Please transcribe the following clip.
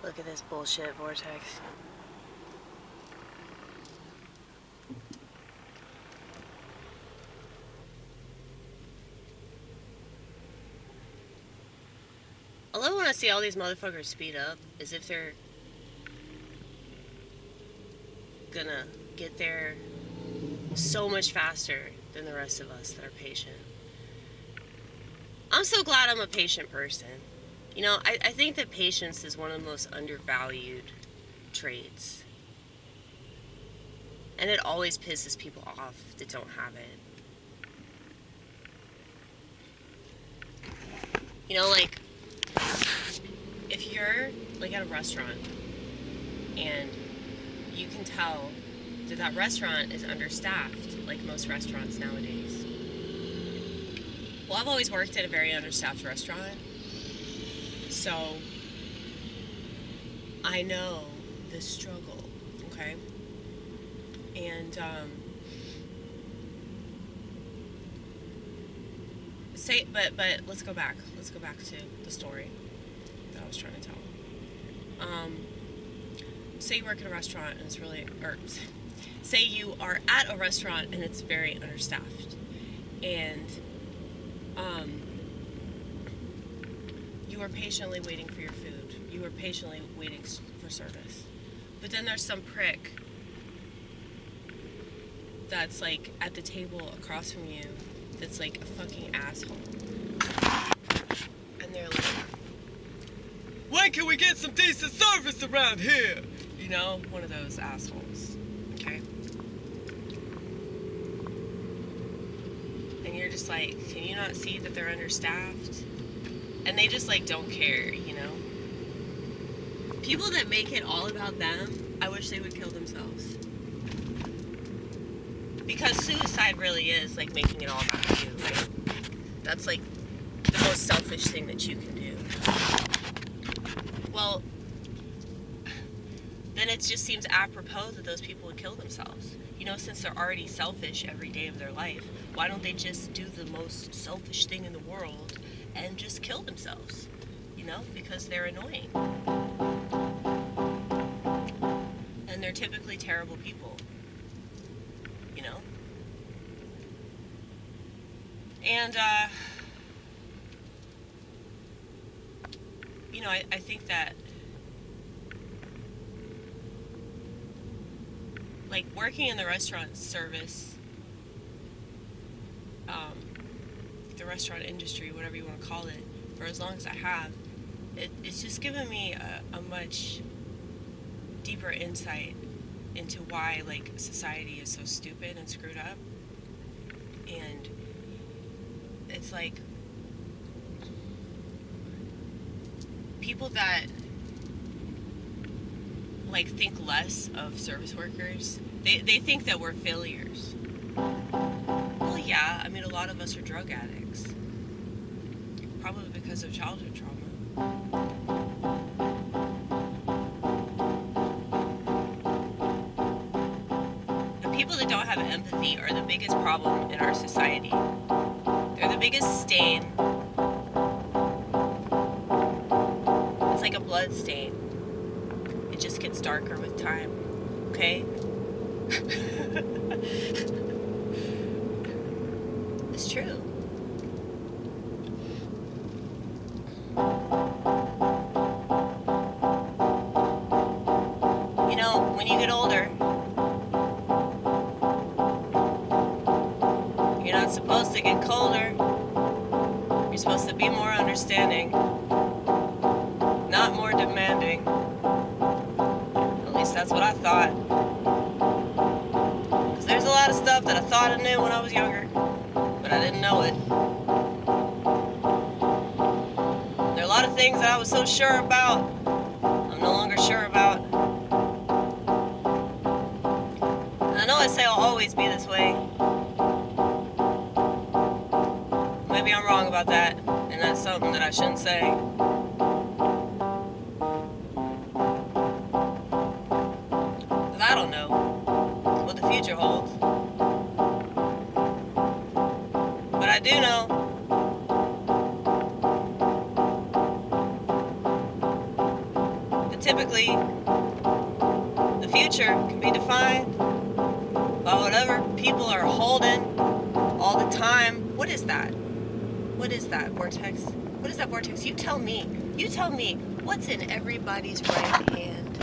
Look at this bullshit vortex. All I want to see all these motherfuckers speed up is if they're gonna get there so much faster than the rest of us that are patient. I'm so glad I'm a patient person. You know, I think that patience is one of the most undervalued traits. And it always pisses people off that don't have it. You know, like, if you're, like, at a restaurant and you can tell that that restaurant is understaffed, like most restaurants nowadays. Well, I've always worked at a very understaffed restaurant, so I know the struggle, okay? And, but let's go back. Let's go back to the story that I was trying to tell. Say you work at a restaurant and it's really, or say you are at a restaurant and it's very understaffed, and you are patiently waiting for your food. You are patiently waiting for service, but then there's some prick that's like at the table across from you that's like a fucking asshole, and they're like, "When can we get some decent service around here?" You know, one of those assholes. Okay. And you're just like, can you not see that they're understaffed? And they just like don't care, you know? People that make it all about them, I wish they would kill themselves. Because suicide really is like making it all about you, right? That's like the most selfish thing that you can do. Well, then it just seems apropos that those people would kill themselves. You know, since they're already selfish every day of their life, why don't they just do the most selfish thing in the world and just kill themselves? You know, because they're annoying. And they're typically terrible people. You know? And, you know, I think that, like, working in the restaurant service, the restaurant industry, whatever you want to call it, for as long as I have, it's just given me a much deeper insight into why, like, society is so stupid and screwed up. And it's like people that like think less of service workers, they think that we're failures. Well, yeah, I mean, a lot of us are drug addicts, probably because of childhood trauma. The people that don't have empathy are the biggest problem in our society. They're the biggest stain. It's like a blood stain. It just gets darker with time, okay? It's true. You know, when you get older, you're not supposed to get colder. You're supposed to be more understanding, not more demanding. At least that's what I thought. Because there's a lot of stuff that I thought I knew when I was younger, but I didn't know it. There are a lot of things that I was so sure about, I'm no longer sure about. And I know I say I'll always be this way. Maybe I'm wrong about that, and that's something that I shouldn't say. Because I don't know what the future holds. But I do know that typically, the future can be defined by whatever people are holding all the time. What is that? What is that vortex? What is that vortex? You tell me. You tell me. What's in everybody's right hand?